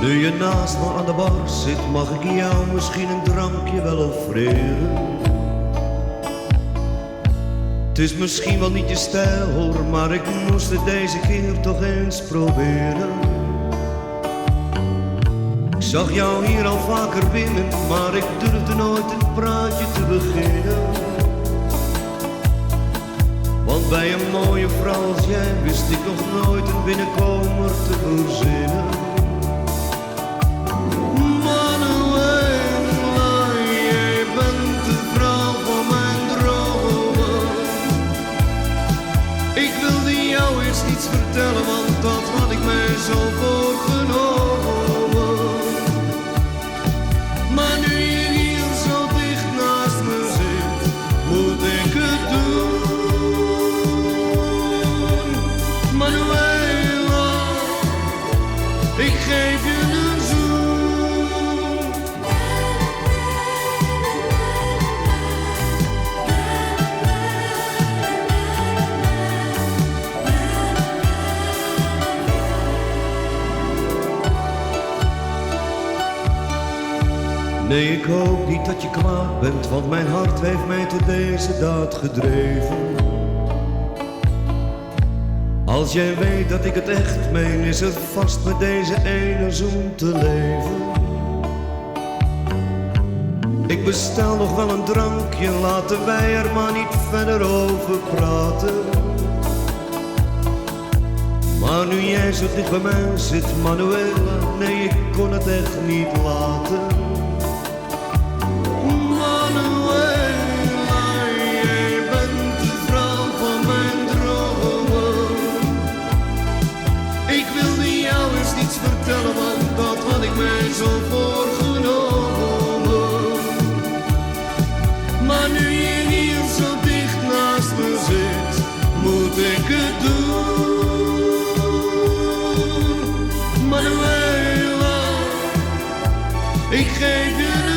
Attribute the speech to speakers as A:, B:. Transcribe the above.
A: Nu je naast me aan de bar zit, mag ik jou misschien een drankje wel offreren. Het is misschien wel niet je stijl hoor, maar ik moest het deze keer toch eens proberen. Ik zag jou hier al vaker binnen, maar ik durfde nooit het praatje te beginnen. Want bij een mooie vrouw als jij wist ik nog nooit een binnenkomer te verzinnen. Manuela, jij bent de vrouw van mijn dromen. Ik wilde jou eerst niets vertellen, want dat had ik mij zo voorgenomen. Maar nu je hier zo dicht naast me zit, moet ik het doen. Manuela, ik geef je een zoen. Nee, ik hoop niet dat je kwaad bent, want mijn hart heeft mij tot deze daad gedreven. Als jij weet dat ik het echt meen, is het vast met deze ene zoen te leven. Ik bestel nog wel een drankje, laten wij er maar niet verder over praten. Maar nu jij zo dicht bij mij zit, Manuela, nee, ik kon het echt niet laten. Vertellen, want dat had ik mij zo voorgenomen. Maar nu je hier zo dicht naast me zit, moet ik het doen. Manuela, ik geef je